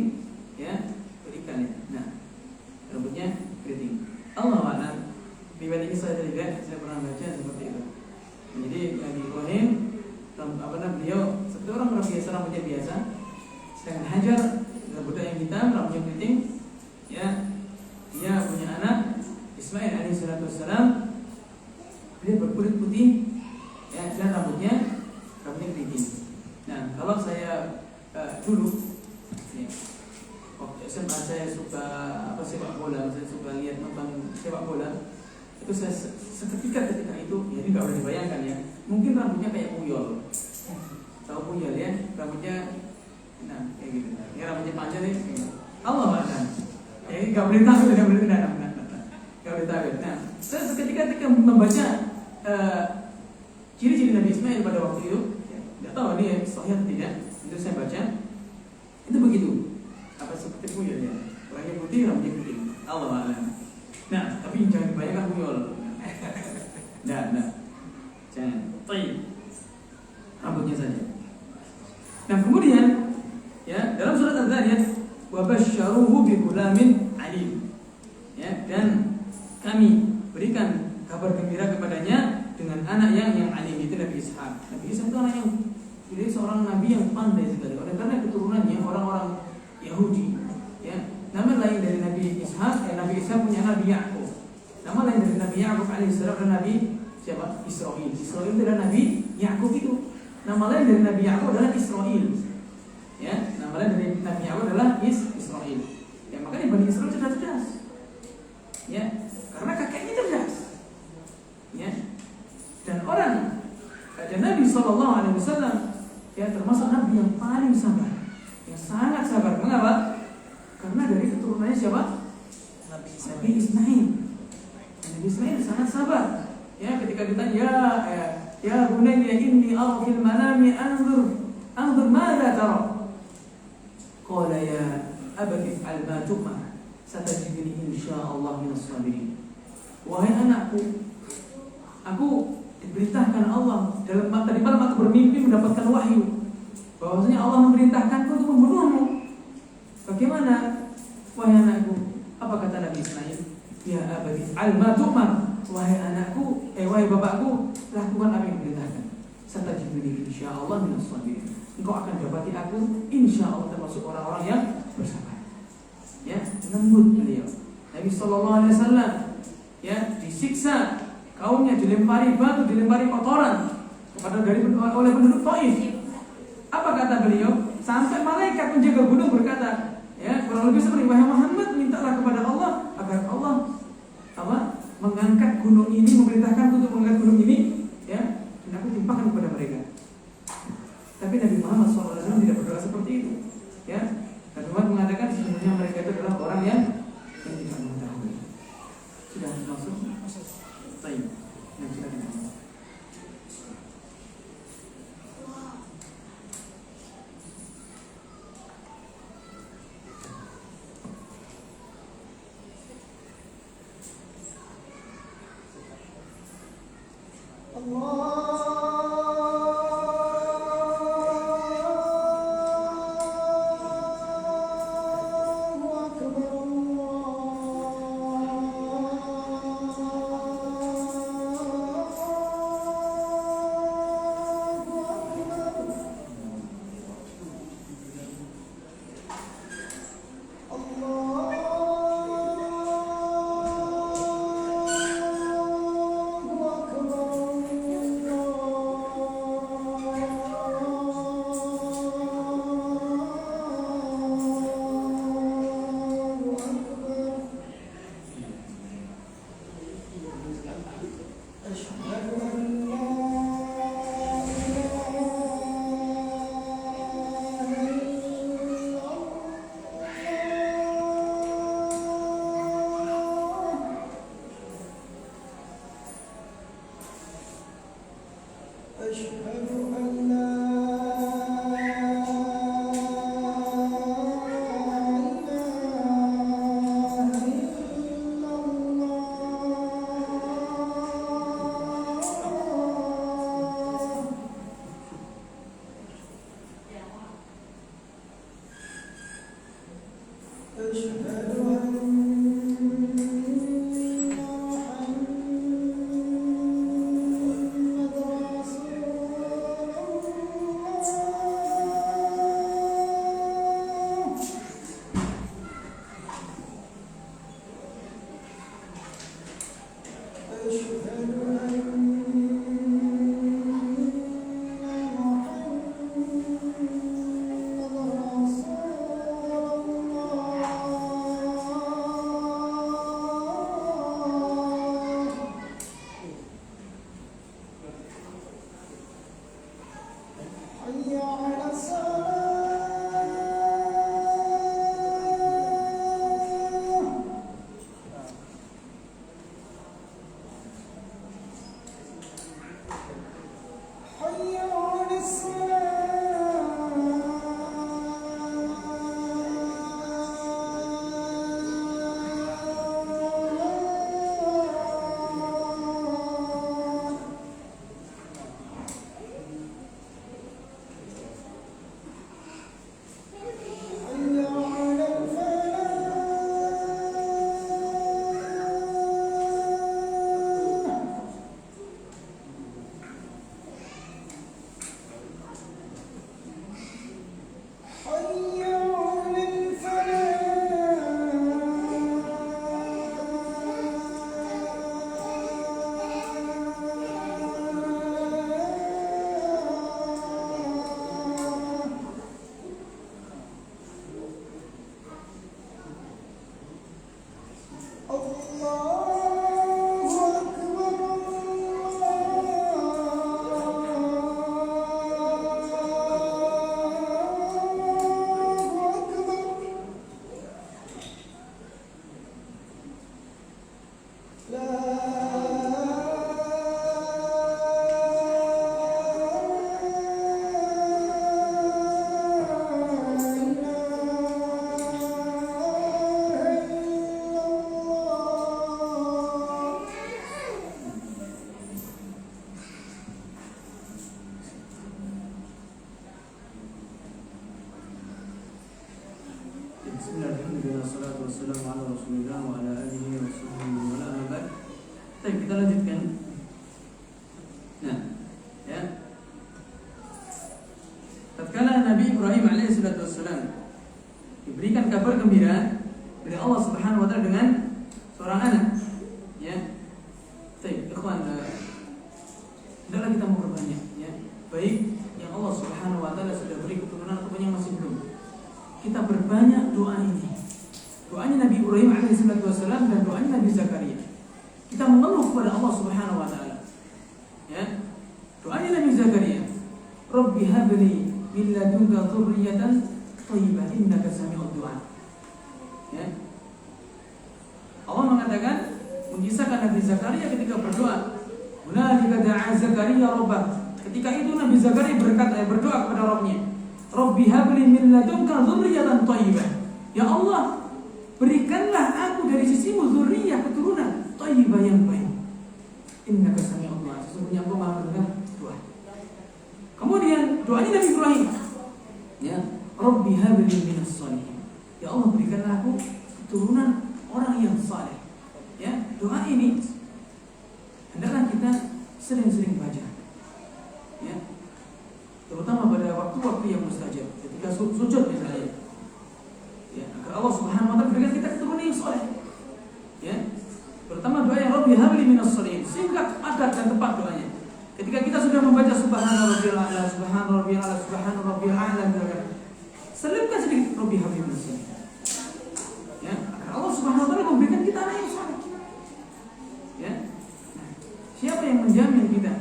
ya, berikan ya. Nah, rambutnya keriting. Allah a'lam. Riwayat ini saya tidak, saya pernah baca seperti itu. Jadi Nabi Ibrahim, beliau seperti orang biasa, rambutnya biasa. Sedangkan Hajar, budak yang hitam, rambutnya keriting, ya, dia punya anak Ismail alaihissalam. Dia berkulit putih, ya, dan rambutnya keriting. Nah, kalau saya dulu, ya, waktu SMA saya suka sepak bola, saya suka lihat nonton sepak bola. Itu saya seketika itu, ya, ini nggak boleh dibayangkan ya. Mungkin rambutnya kayak Puyol, tahu Puyol ya, rambutnya, nah, kayak gitu. Ya, rambutnya panjang nih. Allah a'lam. Ya, ini nggak boleh tahu, nggak boleh tahu. Nggak boleh tahu. Nah, saya seketika membaca ciri-ciri Nabi Ismail pada waktu itu, ya, nggak tahu ini sahih atau tidak. Itu saya baca, itu begitu. Apa seperti Puyol ya? Orangnya putih, rambutnya putih. Allah a'lam. Nah, tapi jangan dibayangkan Puyol. Nah, jangan. Rambutnya saja. Nah, kemudian, ya, dalam surat Al-Dzariyat, wa basyaruhu bi ghulamin alim. Ya, dan kami berikan kabar gembira kepadanya dengan anak yang alim, itu Nabi Ishaq. Nabi Ishaq itu anak yang, jadi seorang nabi yang pandai sekali. Karena keturunannya orang-orang Yahudi, ya. Nama lain dari Nabi Ishaq, Nabi Ishaq punya Nabi Yaqub. Nama lain dari Nabi Yaqub alaihissalam adalah Nabi siapa? Israil. Israil itu adalah Nabi Yaqub itu. nama lain dari Nabi Ya'qub adalah Israil. Ya, nama lain dari Nabi Ya'qub adalah Israil. Ya, makanya Bani Israil cerdas. Ya, karena kakeknya cerdas. Ya. Dan Nabi SAW ya termasuk Nabi yang paling sabar, yang sangat sabar. Mengapa? Karena dari keturunannya siapa? Nabi Ismail. Nabi Ismail sangat sabar. Ya, ketika ditanya, ya bunayya inni ara fil manami anzur madza tara. Qala ya abati if'al ma tu'mar satajidni insyaallah minas sabirin. Wahai anakku, aku diperintahkan Allah dalam tadi malam aku bermimpi mendapatkan wahyu bahwasanya Allah memerintahkanku untuk membunuhmu. Bagaimana, wahai anakku? Apa kata Nabi Ismail? Ya abadi alma tu'mar. Wahai anakku, wahai bapakku, lakukan apa yang diperintahkan. Satajidni insyaallah minas sabirin. Engkau akan dapati aku insyaallah termasuk orang-orang yang bersabar. Ya, lembut beliau. Nabi sallallahu alaihi wasallam ya disiksa, kaumnya dilempari batu, dilempari kotoran oleh penduduk Taif. Apa kata beliau? Sampai malaikat penjaga gunung berkata, ya kurang lebih seperti, wahai Muhammad, mintalah kepada Allah agar Allah mengangkat gunung ini, memerintahkan untuk mengangkat gunung ini, ya, dan aku timpakan kepada mereka. Tapi Nabi Muhammad SAW tidak berdoa seperti itu. Ya, Nabi Muhammad mengatakan sesungguhnya mereka itu adalah orang yang tidak mengetahui. Sudah masuk? Baik. Yang sudah kita. wassalamu ala Rasulillah wa ala alihi wa sahbihi wa ala ba'd. Baik, kita lanjutkan. Nah, ya. Tatkala Nabi Ibrahim alaihissalatu wassalam diberikan kabar gembira dari Allah Subhanahu wa taala dengan seorang anak, ya. Baik, ikhwan, hendaklah kita memperbanyak, ya. Baik yang Allah Subhanahu wa taala sudah beri keturunan ataupun yang masih belum. Kita berbanyak doa ini. Doanya Nabi Ibrahim alaihissalatu wassalam dan doanya Nabi Zakaria. Kita mengeluh kepada Allah Subhanahu wa taala. Ya. Doanya Nabi Zakaria, Rabbi habli min ladunka dzurriyyatan thayyibah innaka sami'ud du'a. Ya. Allah mengatakan, mengisahkan Nabi Zakaria ketika berdoa, hunalika da'a Zakaria rabbah. Ketika itu Nabi Zakaria berdoa kepada Rabb-Nya, Rabbi habli min ladunka dzurriyyatan thayyibah. Ya Allah, berikanlah aku dari sisimu dzurriyyah, keturunan thayyibah yang baik. Innaka sami'ud du'a. Sesungguhnya Engkau Maha mendengar doa. Kemudian doanya Nabi Ibrahim, ya, Rabbi habli minas shalihin. Ya Allah, berikanlah aku keturunan orang yang saleh. Ya, doa ini hendaklah kita sering-sering baca. Ya. Terutama pada waktu-waktu yang mustajab, ketika sujud misalnya. Ya, agar Allah Subhanahu wa taala berikan kita keturunan yang saleh. Ya. Terutama doa yang Rabbi habli minas shalihin, singkat, padat dan tepat doanya. Ketika kita sudah membaca Subhana Rabbiyal A'la, Subhana Rabbiyal A'la, Subhana Rabbiyal A'la, selipkan sedikit Rabbi habli minas shalihin. Ya, agar Allah Subhanahu wa taala memberikan kita anak yang saleh. Ya. Nah, siapa yang menjamin kita?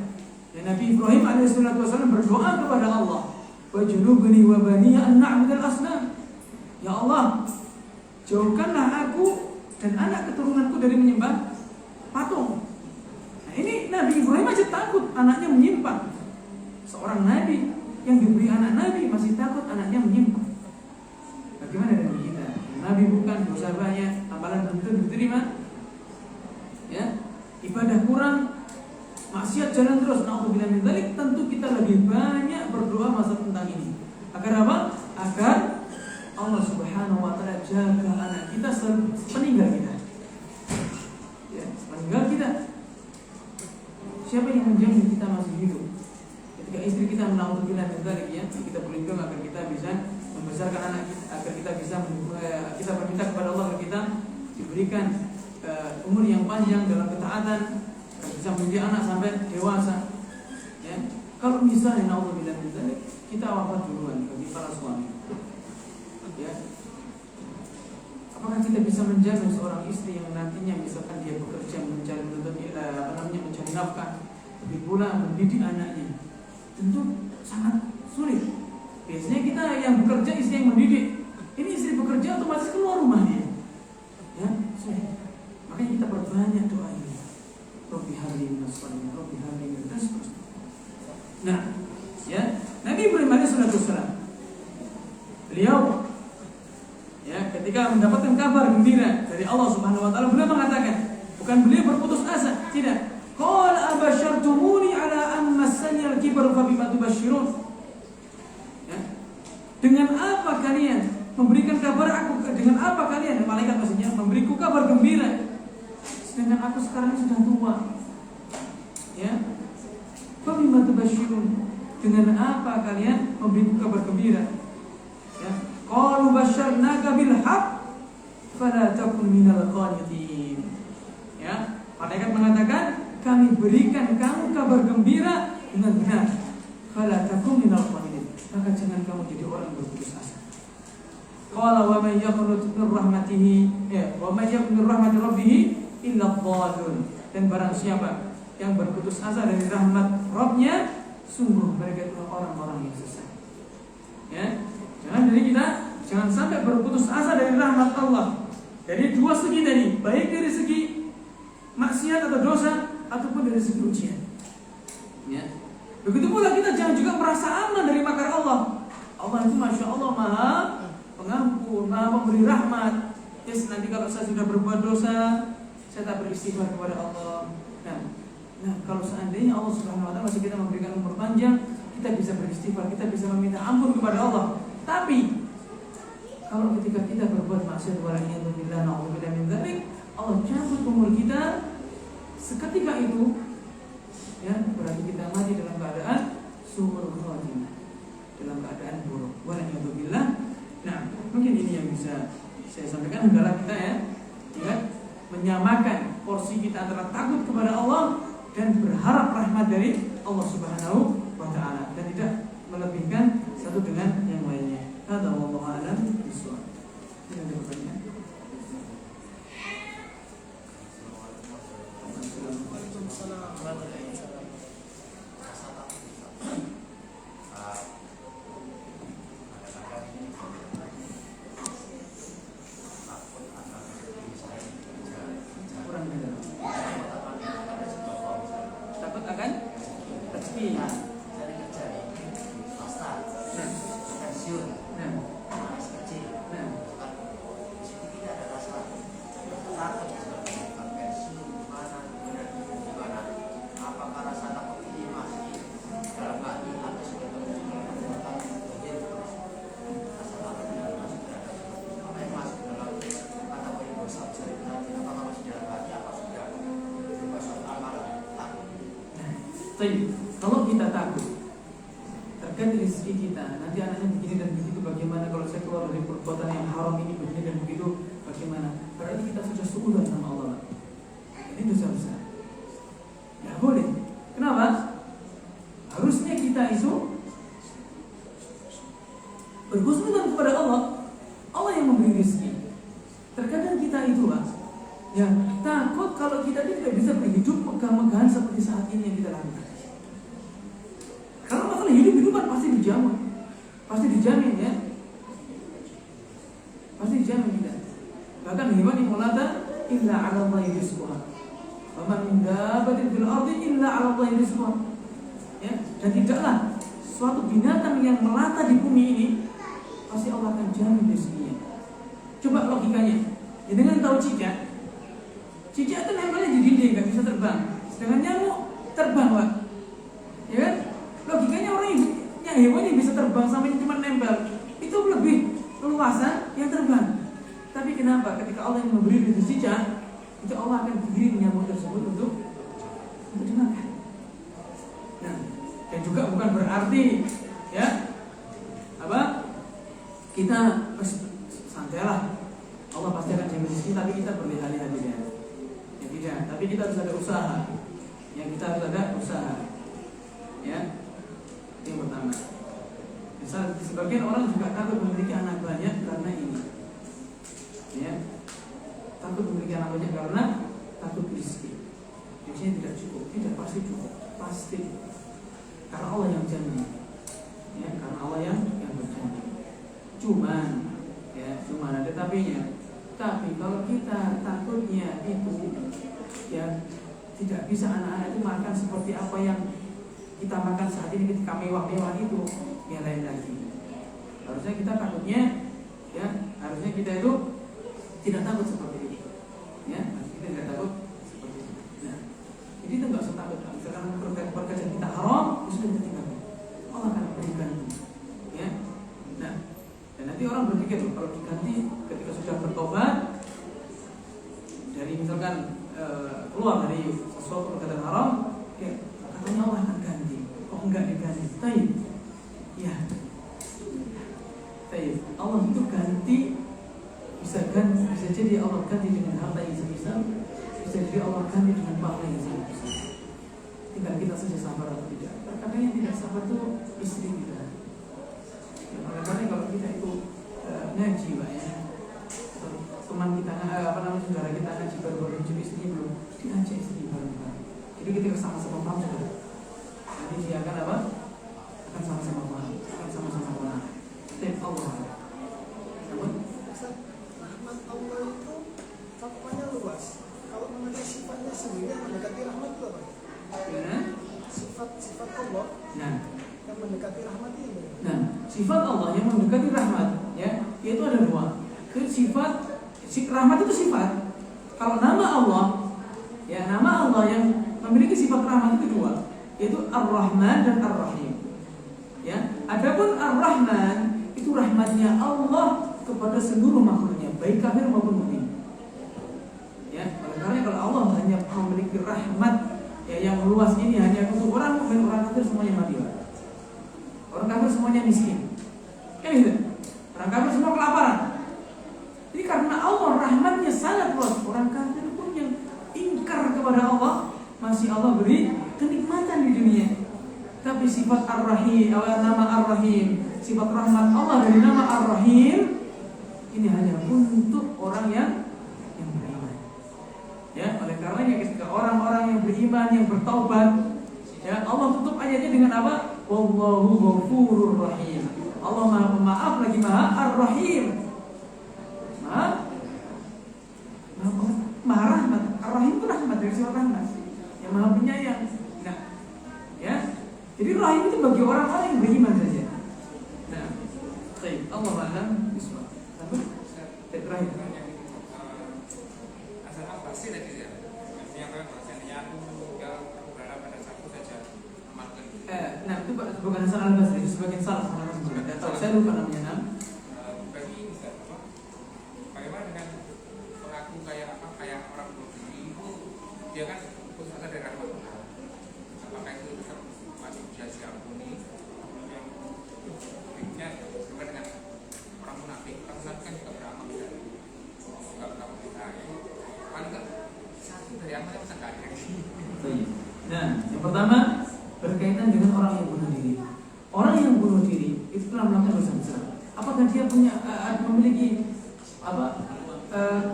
Ya, Nabi Ibrahim alaihissalatu wassalam berdoa kepada Allah, wajnubni wa baniya an na'budal asnam. Ya Allah, jauhkanlah aku dan anak keturunanku dari menyembah patung. Nah, ini Nabi Ibrahim aja takut anaknya menyimpang. Seorang nabi yang diberi anak nabi masih takut anaknya menyimpang. Bagaimana dengan kita? Nabi bukan, dosa banyak, amalan belum tentu diterima. Ya, ibadah kurang, maksiat jalan terus. Na'udzubillah min dzalik. Tentu kita lebih banyak berdoa masa tentang ini. Agar apa? Agar Allah Subhanahu wa taala jaga anak kita sepeninggal kita. Ya, sepeninggal kita. Siapa yang menjamin kita masih hidup? Ketika istri kita na'udzubillah min dzalik, ya, kita berlindung agar kita bisa membesarkan anak kita, agar kita bisa kita berminta kepada Allah agar kita diberikan umur yang panjang dalam ketaatan, agar bisa mendidik anak sampai dewasa. Ya. Kalau misalnya na'udzubillah min dzalik, kita wafat duluan bagi para suami. Ya. Apakah kita bisa menjamin seorang istri yang nantinya misalkan dia bekerja mencari mencari nafkah, tapi pula mendidik anaknya? Tentu sangat sulit. Biasanya kita yang bekerja, istri yang mendidik. Ini istri bekerja otomatis keluar rumahnya. Ya, sulit. Makanya kita perbanyak doa ini. Rabbi habli minas shalihin, Rabbi habli minas shalihin. Nah, ya, Nabi Ibrahim alaihissalatu wassalam, beliau, ya, ketika mendapatkan kabar gembira dari Allah Subhanahu wa taala, beliau mengatakan, bukan beliau berputus asa, tidak. Qala abasyartumuni ala an massani al-kibar fa bima tubashshirun. Ya. Dengan apa kalian memberikan kabar aku? Dengan apa kalian, malaikat maksudnya, memberiku kabar gembira sedangkan aku sekarang sudah tua? Ya. Fa bima tubashshirun. Dengan apa kalian memberiku kabar gembira? Ya. Qalu basyarnaka bil haqq fala takun minal qanitin. Ya, malaikat mengatakan, kami berikan kamu kabar gembira dengan benar. Fala takun minal qanitin. Maka jangan kamu jadi orang yang berputus asa. Qala wa may yaqnut min rahmatihi, wa may yaqnut min rahmati rabbih illa dhallun. Dan barang siapa yang berputus asa dari rahmat Rabb-Nya, sungguh mereka itu orang-orang yang sesat. Ya. Jangan sampai berputus asa dari rahmat Allah. Dari dua segi tadi, baik dari segi maksiat atau dosa ataupun dari segi ujian. Ya. Begitu pula kita jangan juga merasa aman dari makar Allah. Allah itu Masya Allah Maha Pengampun, Maha Pemberi rahmat. Yes, nanti kalau saya sudah berbuat dosa, saya tak beristighfar kepada Allah. Nah, kalau seandainya Allah Subhanahu wa taala masih kita memberikan umur panjang, kita bisa beristighfar, kita bisa meminta ampun kepada Allah. Tapi kalau ketika kita berbuat maksiat wala'iyadzubillah na'udzubillah min dzalik, Allah cabut umur kita seketika itu, ya berarti kita mati dalam keadaan su'ul khatimah, dalam keadaan buruk wala'iyadzubillah. Nah, mungkin ini yang bisa saya sampaikan. Adalah kita ya menyamakan porsi kita antara takut kepada Allah dan berharap rahmat dari Allah Subhanahu wa ta'ala, dan tidak melebihkan satu dengan yang lainnya. Hadza wallahu a'lam bishawab. Ini ada pertanyaan? Kurang beda. Takut akan rezeki. Dari kerja nih, swasta, pensiun, masih kecil, di situ kita ada rasa takut sebenarnya pensiun gimana, apakah rasa takut ini masih dalam hati atau sebetulnya kekuatan mungkin rasa takut ini masih berada, apa yang masuk dalam kategori dosa besar itu nanti, apakah masih dalam hati apa sudah berbuat amalan takut? Kalau kita takut terkait rezeki kita, nanti anaknya begini dan begitu, bagaimana kalau saya keluar dari perbuatan yang haram ini begini dan begitu, bagaimana? Berarti kita sudah suudzon sama Allah. Ini dosa besar. Ya boleh. Kenapa? Harusnya kita itu berhusnudzon kepada Allah. Allah yang memberi rezeki. Terkadang kita itu ya takut kalau kita tidak bisa berhidup megah-megahan seperti saat ini yang kita lakukan. Karena masalah hidup-hidupan pasti dijamin ya, pasti dijamin kita. Bahkan hewan yang mulata illa 'ala Allahi rizquha, wa ma min dabbatin fil ardi illa 'ala Allahi rizquha. Ya, dan tidaklah suatu binatang yang melata di bumi ini pasti Allah akan jamin rezekinya. Coba logikanya, ya dengan tahu cicak itu nempelnya di dinding, nggak bisa terbang. Sedangkan nyamuk terbang, Pak. Ya kan? Logikanya orang yang hewan yang bisa terbang sampai cuma nempel itu lebih leluasa yang terbang. Tapi kenapa? Ketika Allah yang memberi rezeki cicak, itu Allah akan giring nyamuk tersebut untuk dimakan. Nah, dan juga bukan berarti ya kita santailah, Allah pasti akan jamin rezeki, tapi kita berlihat-lihat ya. Ya tidak, tapi kita harus ada usaha. Yang kita harus ada usaha. Ya. Yang pertama. Misal sebagian orang juga takut memiliki anak banyak karena ini. Ya. Takut memiliki anak banyak karena takut rezeki. Biasanya tidak cukup, tidak pasti cukup, pasti. Karena Allah yang janji. Ya, karena Allah yang berjanji. Cuman ada tapinya. Tapi kalau kita takutnya itu ya tidak bisa anak-anak itu makan seperti apa yang kita makan saat ini ketika mewah-mewah itu, ya lain lagi. Harusnya kita takutnya ya, harusnya kita itu tidak takut seperti itu. Ya, kita tidak takut seperti itu. Nah, jadi itu nggak usah takut. Misalkan pekerjaan kita haram, itu sudah kita tinggalkan. Allah akan berikan. Ya. Nah, dan nanti orang berpikir kalau diganti ketika sudah bertobat dari misalkan keluar dari sesuatu perkataan haram, ya, katanya Allah akan ganti. Kok enggak diganti? Taib. Ya. Taib. Allah itu ganti, bisa jadi Allah ganti dengan harta yang sebesar, bisa jadi Allah ganti dengan pahala yang sangat besar. Tinggal kita saja sabar atau tidak. Terkadang yang tidak sabar itu istri kita. Karena kalau kita itu ngaji, Pak ya, teman kita saudara kita ngaji baru hidup istrinya belum diajak istri bareng-bareng. Jadi kita sama-sama paham sudah. Nanti dia akan apa? Akan sama-sama paham, akan sama-sama paham. Tip Allah. Namun rahmat Allah itu cakupannya luas. Kalau mengenai sifatnya sendiri mendekati rahmat itu apa? Sifat Allah. Nah, yang mendekati rahmat ini. Nah, sifat Allah yang mendekati rahmat, ya, yaitu ada dua. Rahmat itu sifat. Kalau nama Allah, ya nama Allah yang memiliki sifat rahmat itu dua, yaitu Ar-Rahman dan Ar-Rahim. Ya, adapun Ar-Rahman itu rahmatnya Allah kepada seluruh makhluknya, baik kafir maupun mukmin. Ya, oleh karena kalau Allah hanya memiliki rahmat ya yang luas ini hanya untuk orang mukmin, orang kafir semuanya mati. Orang kafir semuanya miskin. Kan gitu. Orang kafir semua kelaparan. Jadi karena Allah rahmatnya sangat luas, orang kafir pun yang ingkar kepada Allah masih Allah beri kenikmatan di dunia. Tapi sifat Ar-Rahim, nama Ar-Rahim, sifat rahmat Allah dari nama Ar-Rahim ini hanya untuk orang yang beriman. Ya, oleh karenanya ketika orang-orang yang beriman yang bertaubat, ya Allah tutup ayatnya dengan apa? Wallahu ghafurur rahim. Allah Maha Pemaaf lagi Maha Ar-Rahim. Maha rahmat. Ar-Rahim itu rahmat dari sifat rahmat. Yang Maha penyayang. Nah, ya. Jadi rahim itu bagi orang-orang yang beriman saja. Nah, baik. Allah a'lam bishawab. Satu. Terakhir. Asal apa sih tadi ya? Yang kalian bahasanya tinggal berada pada satu saja amalkan. Nah itu bukan Hasan al-Basri, itu sebagian salah. Saya lupa namanya. Bagi bisa apa? Bagaimana dengan pengaku kayak orang berdiri itu dia kan putus asa dari rahmat Tuhan. Apakah itu tetap masih bisa diampuni? Yang berikutnya juga dengan orang munafik. Orang munafik kan juga beramal dari juga kita. Paling kan satu dari amalnya bisa nggak ada. Nah, yang pertama berkaitan dengan orang yang bunuh diri. Orang yang bunuh diri itu telah melakukan dosa besar. Apakah dia memiliki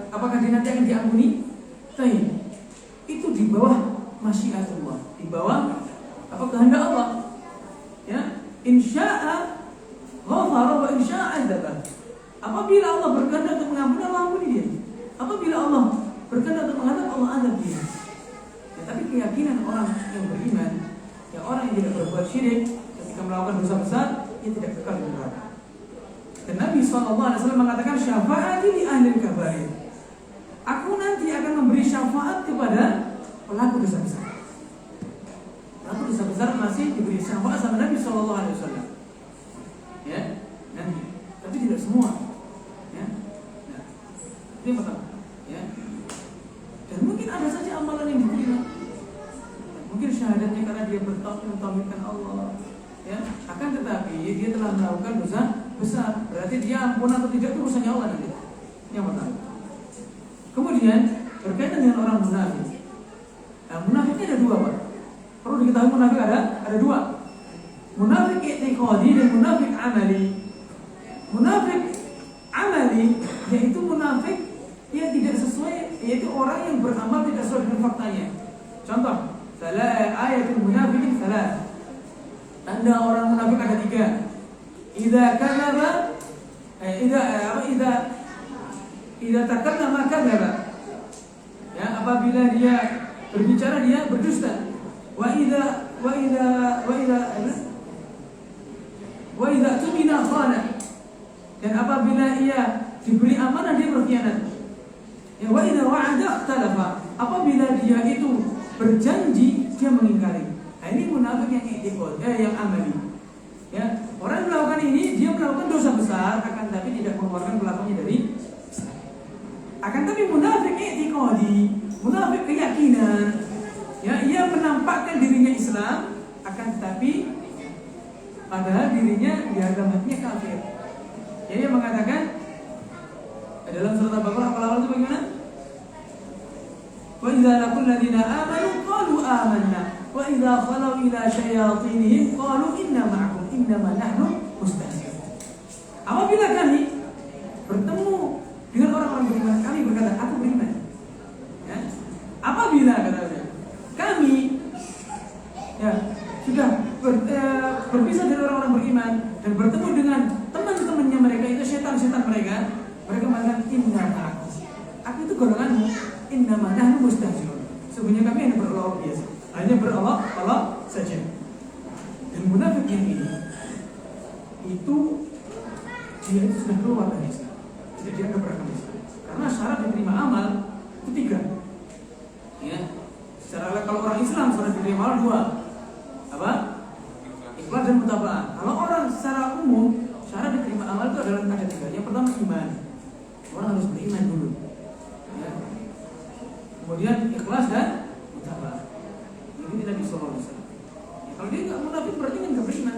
apakah dia nanti akan diampuni? Tidak. Itu di bawah masyiatullah, di bawah kehendak Allah. Ya, insya'a ghafara wa insya'a adzaba. Apabila Allah berkehendak untuk mengampuni, Allah ampuni dia. Apabila Allah berkehendak untuk mengadab, Allah adab dia. Ya, tapi keyakinan orang yang beriman, ya orang yang tidak berbuat syirik ketika melakukan dosa besar, ia tidak kekal di neraka. Dan Nabi SAW mengatakan syafaat li ahli kabair. Aku nanti akan memberi syafaat kepada pelaku dosa besar. Pelaku dosa besar masih diberi syafaat sama Nabi SAW. Ya, nanti. Tapi tidak semua. Ya, nah, ini pertama. Ya. Dan mungkin ada saja amalan yang diterima. Mungkin syahadatnya karena dia bertauhidkan Allah. Ya, akan tetapi dia telah melakukan dosa besar. Berarti dia ampun atau tidak itu urusannya Allah nanti. Yang pertama. Kemudian berkaitan dengan orang munafik. Nah, munafiknya ada dua, Pak. Perlu diketahui munafik ada dua. Munafik i'tiqadi dan munafik amali. Munafik amali yaitu munafik yang tidak sesuai, yaitu orang yang beramal tidak sesuai dengan faktanya. Contoh, ayatul munafiqin salah. Tanda orang munafik ada tiga. Idza kadzaba, idza takallama kadzaba. Ya, apabila dia berbicara dia berdusta. Wa idza tumina khana. Dan apabila ia diberi amanah dia berkhianat. Ya, wa idza wa'ada ikhtalafa. Apabila dia itu berjanji dia mengingkari. Nah, ini munafik yang yang amali. Ya, orang yang melakukan ini dia melakukan dosa besar, akan tapi tidak mengeluarkan pelakunya dari Islam. Akan tapi munafik i'tiqadi, munafik keyakinan. Ya, ia menampakkan dirinya Islam, akan tetapi padahal dirinya di dalam hatinya kafir. Ya, ia mengatakan dalam surat Al-Baqarah awal itu bagaimana? Wa idza laqul ladina amanu qalu amanna wa idza khalu ila syayatinihim qalu inna ma'akum innama nahnu mustahzi'un. Apabila kami bertemu dengan orang-orang beriman, kami berkata aku beriman. Ya. Apabila katanya kami ya sudah berpisah dari orang-orang beriman dan bertemu dengan teman-temannya mereka itu setan-setan mereka mengatakan inna ma'akum. Aku itu golonganmu. Innama nahnu mustahzi'un. Sebenarnya kami hanya berolok biasa. Hanya berolok saja. Dan munafik yang ini itu dia itu sudah keluar dari Islam. Tidak dia beragama Islam. Karena syarat diterima amal itu tiga. Ya. Secara kalau orang Islam syarat diterima amal dua. Apa? Ikhlas dan mutaba'ah. Kalau orang secara umum syarat diterima amal itu adalah ada 3. Yang pertama iman. Orang harus beriman dulu. Ya. Kemudian ikhlas dan mutaba'ah. Ini Nabi sallallahu alaihi wasallam. Ya, kalau dia enggak munafik berarti kan enggak beriman.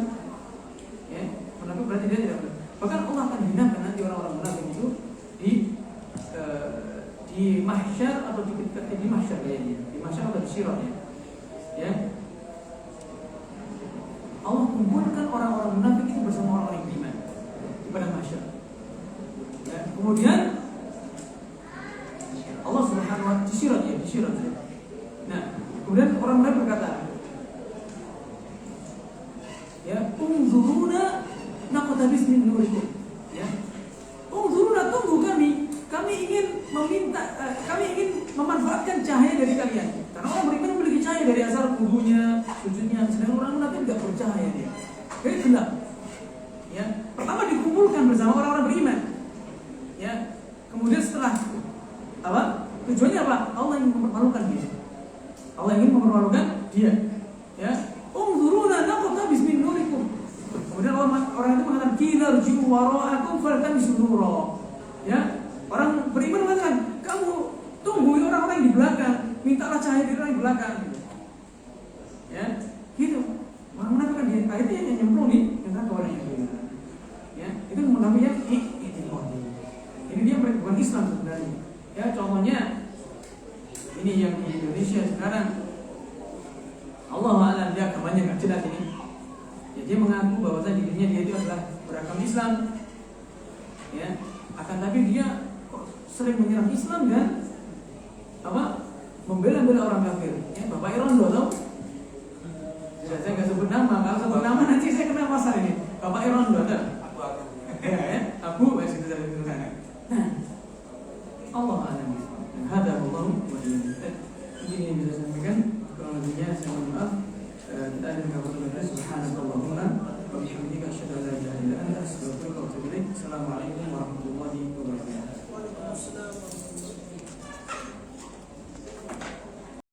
Ya, munafik berarti dia tidak beriman. Bahkan Allah akan hinakan nanti orang-orang munafik itu di mahsyar atau di mahsyar kayaknya. Di mahsyar atau di sirat ya. Ya. Allah kumpulkan orang-orang munafik itu bersama orang-orang yang beriman di padang mahsyar. Ya, kemudian Allah Subhanahu wa taala di sirat. Nah, kemudian orang munafik berkata, ya, unzuruna naqtabis min nurikum. Ya. Unzuruna, tunggu kami ingin memanfaatkan cahaya dari kalian. Karena orang beriman memiliki cahaya dari asal wudunya, sujudnya, sedangkan orang munafik tidak bercahaya dia. Jadi gelap. Ya, pertama dikumpulkan bersama orang-orang beriman. Ya, kemudian setelah apa? Tujuannya apa? Allah ingin mempermalukan dia. Allah ingin mempermalukan dia. Ya, unzuruna naqtabis min nurikum. Kemudian orang itu mengatakan kinarji'u wara'akum faltamisu nura. Ya, orang beriman mengatakan, kamu tunggu orang-orang yang di belakang, mintalah cahaya dari orang yang di belakang. Ya, gitu. Orang munafik kan dia akhirnya yang nyemplung nih dengan orang yang beriman. Ya, itu munafiknya ini dia bukan Islam sebenarnya. Ya, contohnya ini yang di Indonesia sekarang. Allah a'lam, dia agamanya nggak jelas ini. Ya, dia mengaku bahwa dirinya dia itu adalah beragama Islam. Ya, akan tapi dia kok sering menyerang Islam dan membela-bela orang kafir. Ya, Bapak Irondo tahu? Ya, saya nggak sebut nama, kalau sebut nama nanti saya kena pasar ini. Bapak Irondo ada? Abu masih bisa ditentukan. Nah, Allah a'lam. Dan hada Allah wa ini yang bisa saya sampaikan. Kurang lebihnya saya mohon maaf. Kita ada kabar subhanallahumma wa bihamdika asyhadu an la ilaha illa anta astaghfiruka wa atubu ilaik. Assalamualaikum warahmatullahi wabarakatuh. Waalaikumsalam.